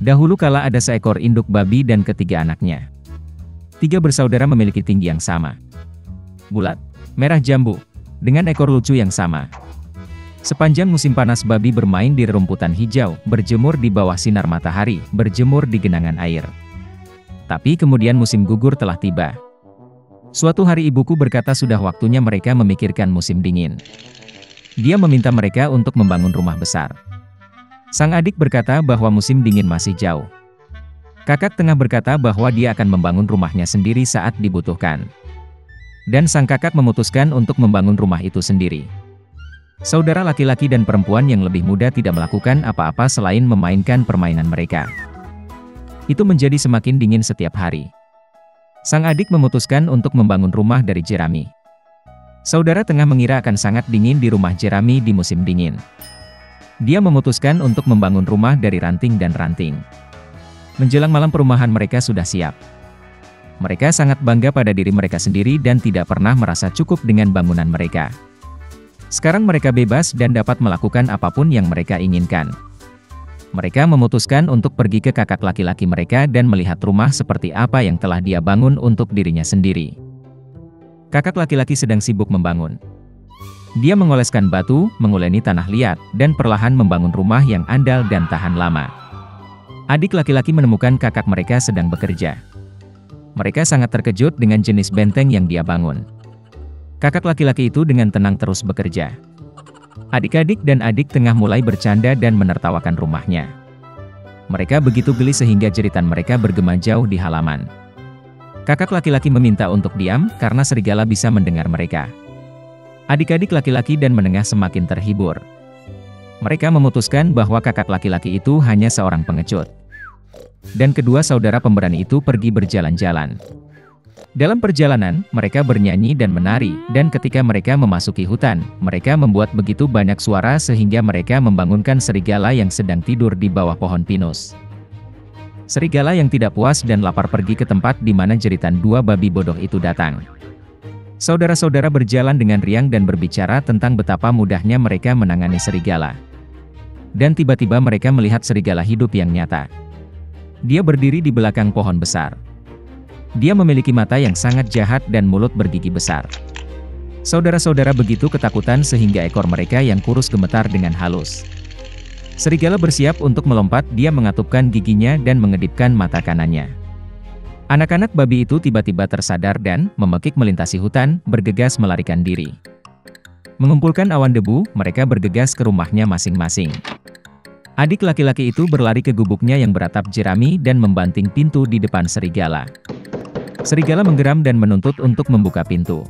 Dahulu kala ada seekor induk babi dan ketiga anaknya. Tiga bersaudara memiliki tinggi yang sama. Bulat, merah jambu, dengan ekor lucu yang sama. Sepanjang musim panas babi bermain di rerumputan hijau, berjemur di bawah sinar matahari, berjemur di genangan air. Tapi kemudian musim gugur telah tiba. Suatu hari ibuku berkata sudah waktunya mereka memikirkan musim dingin. Dia meminta mereka untuk membangun rumah besar. Sang adik berkata bahwa musim dingin masih jauh. Kakak tengah berkata bahwa dia akan membangun rumahnya sendiri saat dibutuhkan. Dan sang kakak memutuskan untuk membangun rumah itu sendiri. Saudara laki-laki dan perempuan yang lebih muda tidak melakukan apa-apa selain memainkan permainan mereka. Itu menjadi semakin dingin setiap hari. Sang adik memutuskan untuk membangun rumah dari jerami. Saudara tengah mengira akan sangat dingin di rumah jerami di musim dingin. Dia memutuskan untuk membangun rumah dari ranting dan ranting. Menjelang malam perumahan mereka sudah siap. Mereka sangat bangga pada diri mereka sendiri dan tidak pernah merasa cukup dengan bangunan mereka. Sekarang mereka bebas dan dapat melakukan apapun yang mereka inginkan. Mereka memutuskan untuk pergi ke kakak laki-laki mereka dan melihat rumah seperti apa yang telah dia bangun untuk dirinya sendiri. Kakak laki-laki sedang sibuk membangun. Dia mengoleskan batu, menguleni tanah liat, dan perlahan membangun rumah yang andal dan tahan lama. Adik laki-laki menemukan kakak mereka sedang bekerja. Mereka sangat terkejut dengan jenis benteng yang dia bangun. Kakak laki-laki itu dengan tenang terus bekerja. Adik-adik dan adik tengah mulai bercanda dan menertawakan rumahnya. Mereka begitu geli sehingga jeritan mereka bergema jauh di halaman. Kakak laki-laki meminta untuk diam karena serigala bisa mendengar mereka. Adik-adik laki-laki dan menengah semakin terhibur. Mereka memutuskan bahwa kakak laki-laki itu hanya seorang pengecut. Dan kedua saudara pemberani itu pergi berjalan-jalan. Dalam perjalanan, mereka bernyanyi dan menari, dan ketika mereka memasuki hutan, mereka membuat begitu banyak suara sehingga mereka membangunkan serigala yang sedang tidur di bawah pohon pinus. Serigala yang tidak puas dan lapar pergi ke tempat di mana jeritan dua babi bodoh itu datang. Saudara-saudara berjalan dengan riang dan berbicara tentang betapa mudahnya mereka menangani serigala. Dan tiba-tiba mereka melihat serigala hidup yang nyata. Dia berdiri di belakang pohon besar. Dia memiliki mata yang sangat jahat dan mulut bergigi besar. Saudara-saudara begitu ketakutan sehingga ekor mereka yang kurus gemetar dengan halus. Serigala bersiap untuk melompat, dia mengatupkan giginya dan mengedipkan mata kanannya. Anak-anak babi itu tiba-tiba tersadar dan, memekik melintasi hutan, bergegas melarikan diri. Mengumpulkan awan debu, mereka bergegas ke rumahnya masing-masing. Adik laki-laki itu berlari ke gubuknya yang beratap jerami dan membanting pintu di depan serigala. Serigala menggeram dan menuntut untuk membuka pintu.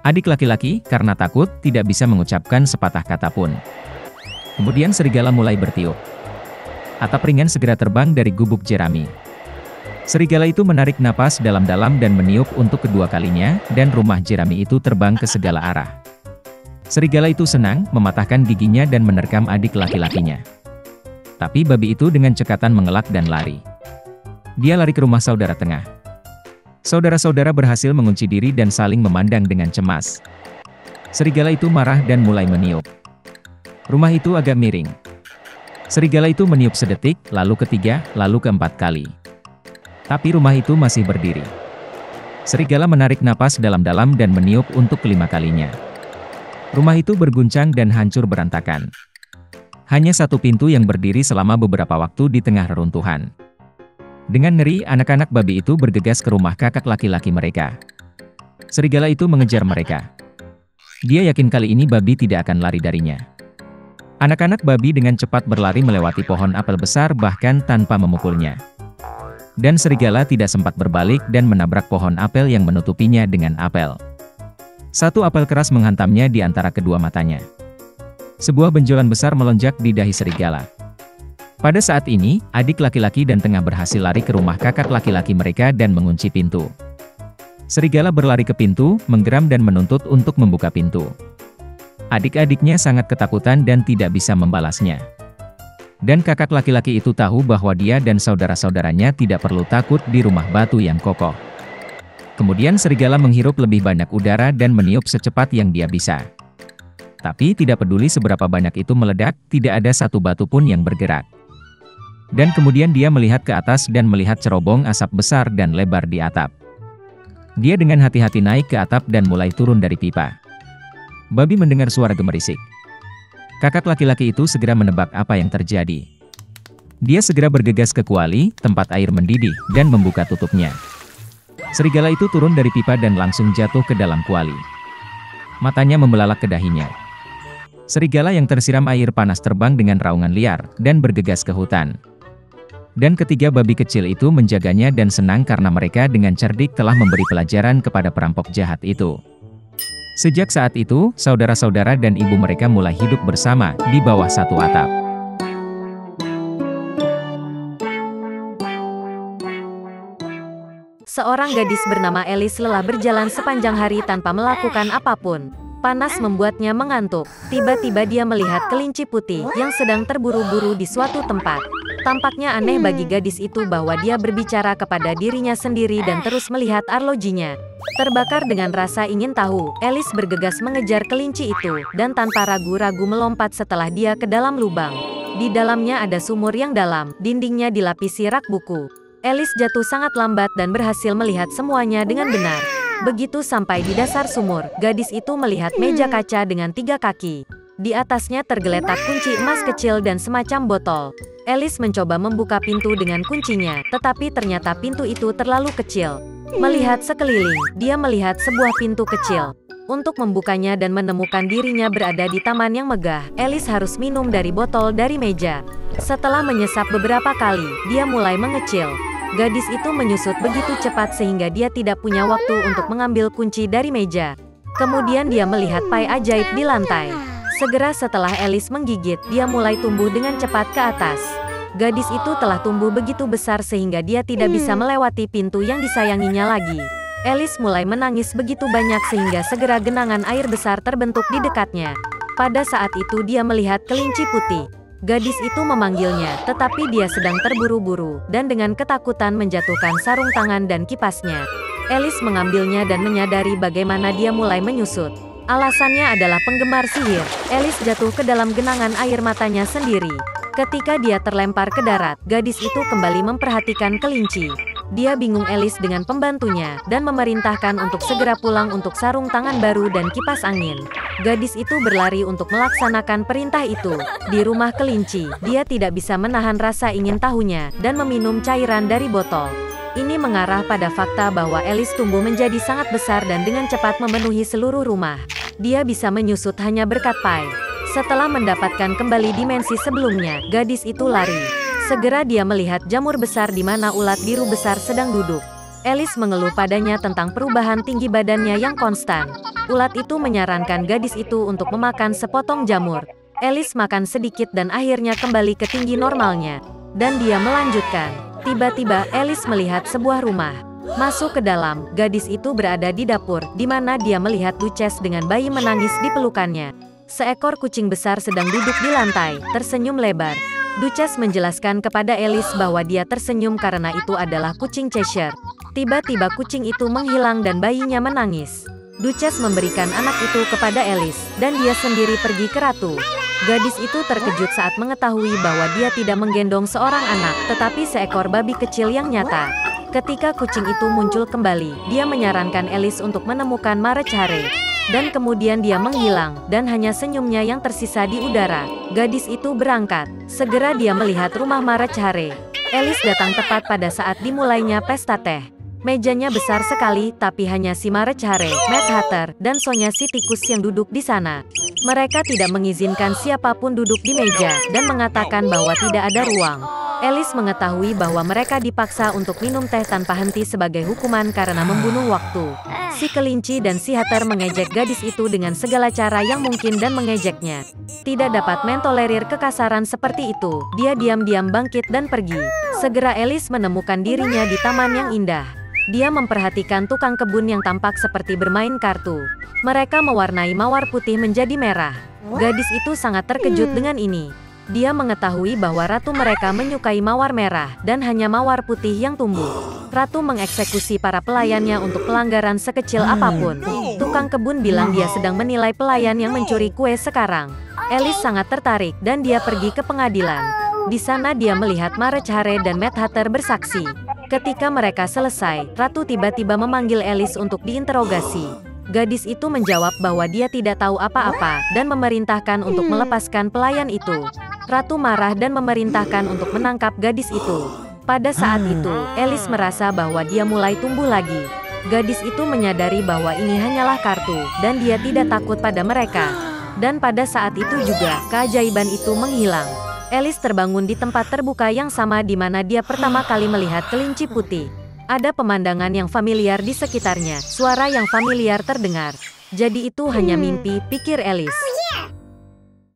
Adik laki-laki, karena takut, tidak bisa mengucapkan sepatah kata pun. Kemudian serigala mulai bertiup. Atap ringan segera terbang dari gubuk jerami. Serigala itu menarik napas dalam-dalam dan meniup untuk kedua kalinya, dan rumah jerami itu terbang ke segala arah. Serigala itu senang, mematahkan giginya dan menerkam adik laki-lakinya. Tapi babi itu dengan cekatan mengelak dan lari. Dia lari ke rumah saudara tengah. Saudara-saudara berhasil mengunci diri dan saling memandang dengan cemas. Serigala itu marah dan mulai meniup. Rumah itu agak miring. Serigala itu meniup sedetik, lalu ketiga, lalu keempat kali. Tapi rumah itu masih berdiri. Serigala menarik napas dalam-dalam dan meniup untuk kelima kalinya. Rumah itu berguncang dan hancur berantakan. Hanya satu pintu yang berdiri selama beberapa waktu di tengah reruntuhan. Dengan ngeri, anak-anak babi itu bergegas ke rumah kakak laki-laki mereka. Serigala itu mengejar mereka. Dia yakin kali ini babi tidak akan lari darinya. Anak-anak babi dengan cepat berlari melewati pohon apel besar bahkan tanpa memukulnya. Dan serigala tidak sempat berbalik dan menabrak pohon apel yang menutupinya dengan apel. Satu apel keras menghantamnya di antara kedua matanya. Sebuah benjolan besar melonjak di dahi serigala. Pada saat ini, adik laki-laki dan tengah berhasil lari ke rumah kakak laki-laki mereka dan mengunci pintu. Serigala berlari ke pintu, menggeram dan menuntut untuk membuka pintu. Adik-adiknya sangat ketakutan dan tidak bisa membalasnya. Dan kakak laki-laki itu tahu bahwa dia dan saudara-saudaranya tidak perlu takut di rumah batu yang kokoh. Kemudian serigala menghirup lebih banyak udara dan meniup secepat yang dia bisa. Tapi tidak peduli seberapa banyak itu meledak, tidak ada satu batu pun yang bergerak. Dan kemudian dia melihat ke atas dan melihat cerobong asap besar dan lebar di atap. Dia dengan hati-hati naik ke atap dan mulai turun dari pipa. Babi mendengar suara gemerisik. Kakak laki-laki itu segera menebak apa yang terjadi. Dia segera bergegas ke kuali, tempat air mendidih, dan membuka tutupnya. Serigala itu turun dari pipa dan langsung jatuh ke dalam kuali. Matanya membelalak ke dahinya. Serigala yang tersiram air panas terbang dengan raungan liar, dan bergegas ke hutan. Dan ketiga babi kecil itu menjaganya dan senang karena mereka dengan cerdik telah memberi pelajaran kepada perampok jahat itu. Sejak saat itu, saudara-saudara dan ibu mereka mulai hidup bersama di bawah satu atap. Seorang gadis bernama Alice lelah berjalan sepanjang hari tanpa melakukan apapun. Panas membuatnya mengantuk. Tiba-tiba dia melihat kelinci putih yang sedang terburu-buru di suatu tempat. Tampaknya aneh bagi gadis itu bahwa dia berbicara kepada dirinya sendiri dan terus melihat arlojinya. Terbakar dengan rasa ingin tahu, Alice bergegas mengejar kelinci itu, dan tanpa ragu-ragu melompat setelah dia ke dalam lubang. Di dalamnya ada sumur yang dalam, dindingnya dilapisi rak buku. Alice jatuh sangat lambat dan berhasil melihat semuanya dengan benar. Begitu sampai di dasar sumur, gadis itu melihat meja kaca dengan 3 kaki. Di atasnya tergeletak kunci emas kecil dan semacam botol. Alice mencoba membuka pintu dengan kuncinya, tetapi ternyata pintu itu terlalu kecil. Melihat sekeliling, dia melihat sebuah pintu kecil. Untuk membukanya dan menemukan dirinya berada di taman yang megah, Alice harus minum dari botol dari meja. Setelah menyesap beberapa kali, dia mulai mengecil. Gadis itu menyusut begitu cepat sehingga dia tidak punya waktu untuk mengambil kunci dari meja. Kemudian dia melihat pai ajaib di lantai. Segera setelah Alice menggigit, dia mulai tumbuh dengan cepat ke atas. Gadis itu telah tumbuh begitu besar sehingga dia tidak bisa melewati pintu yang disayanginya lagi. Alice mulai menangis begitu banyak sehingga segera genangan air besar terbentuk di dekatnya. Pada saat itu dia melihat kelinci putih. Gadis itu memanggilnya, tetapi dia sedang terburu-buru, dan dengan ketakutan menjatuhkan sarung tangan dan kipasnya. Alice mengambilnya dan menyadari bagaimana dia mulai menyusut. Alasannya adalah penggemar sihir. Alice jatuh ke dalam genangan air matanya sendiri. Ketika dia terlempar ke darat, gadis itu kembali memperhatikan kelinci. Dia bingung Alice dengan pembantunya, dan memerintahkan untuk segera pulang untuk sarung tangan baru dan kipas angin. Gadis itu berlari untuk melaksanakan perintah itu. Di rumah kelinci, dia tidak bisa menahan rasa ingin tahunya, dan meminum cairan dari botol. Ini mengarah pada fakta bahwa Alice tumbuh menjadi sangat besar dan dengan cepat memenuhi seluruh rumah. Dia bisa menyusut hanya berkat pai. Setelah mendapatkan kembali dimensi sebelumnya, gadis itu lari. Segera dia melihat jamur besar di mana ulat biru besar sedang duduk. Alice mengeluh padanya tentang perubahan tinggi badannya yang konstan. Ulat itu menyarankan gadis itu untuk memakan sepotong jamur. Alice makan sedikit dan akhirnya kembali ke tinggi normalnya. Dan dia melanjutkan. Tiba-tiba Alice melihat sebuah rumah. Masuk ke dalam, gadis itu berada di dapur, di mana dia melihat Duchess dengan bayi menangis di pelukannya. Seekor kucing besar sedang duduk di lantai, tersenyum lebar. Duchess menjelaskan kepada Alice bahwa dia tersenyum karena itu adalah kucing Cheshire. Tiba-tiba kucing itu menghilang dan bayinya menangis. Duchess memberikan anak itu kepada Alice, dan dia sendiri pergi ke ratu. Gadis itu terkejut saat mengetahui bahwa dia tidak menggendong seorang anak, tetapi seekor babi kecil yang nyata. Ketika kucing itu muncul kembali, dia menyarankan Alice untuk menemukan Marechare. Dan kemudian dia menghilang, dan hanya senyumnya yang tersisa di udara. Gadis itu berangkat. Segera dia melihat rumah Marechare. Alice datang tepat pada saat dimulainya pesta teh. Mejanya besar sekali, tapi hanya si Marechare, Mad Hatter, dan Sonya si tikus yang duduk di sana. Mereka tidak mengizinkan siapapun duduk di meja, dan mengatakan bahwa tidak ada ruang. Alice mengetahui bahwa mereka dipaksa untuk minum teh tanpa henti sebagai hukuman karena membunuh waktu. Si kelinci dan si Hatter mengejek gadis itu dengan segala cara yang mungkin dan mengejeknya. Tidak dapat mentolerir kekasaran seperti itu, dia diam-diam bangkit dan pergi. Segera Alice menemukan dirinya di taman yang indah. Dia memperhatikan tukang kebun yang tampak seperti bermain kartu. Mereka mewarnai mawar putih menjadi merah. Gadis itu sangat terkejut dengan ini. Dia mengetahui bahwa ratu mereka menyukai mawar merah, dan hanya mawar putih yang tumbuh. Ratu mengeksekusi para pelayannya untuk pelanggaran sekecil apapun. Tukang kebun bilang dia sedang menilai pelayan yang mencuri kue sekarang. Alice sangat tertarik, dan dia pergi ke pengadilan. Di sana dia melihat Marechare dan Mad Hatter bersaksi. Ketika mereka selesai, Ratu tiba-tiba memanggil Alice untuk diinterogasi. Gadis itu menjawab bahwa dia tidak tahu apa-apa dan memerintahkan untuk melepaskan pelayan itu. Ratu marah dan memerintahkan untuk menangkap gadis itu. Pada saat itu, Alice merasa bahwa dia mulai tumbuh lagi. Gadis itu menyadari bahwa ini hanyalah kartu, dan dia tidak takut pada mereka. Dan pada saat itu juga, keajaiban itu menghilang. Alice terbangun di tempat terbuka yang sama di mana dia pertama kali melihat kelinci putih. Ada pemandangan yang familiar di sekitarnya, suara yang familiar terdengar. Jadi itu hanya mimpi, pikir Alice.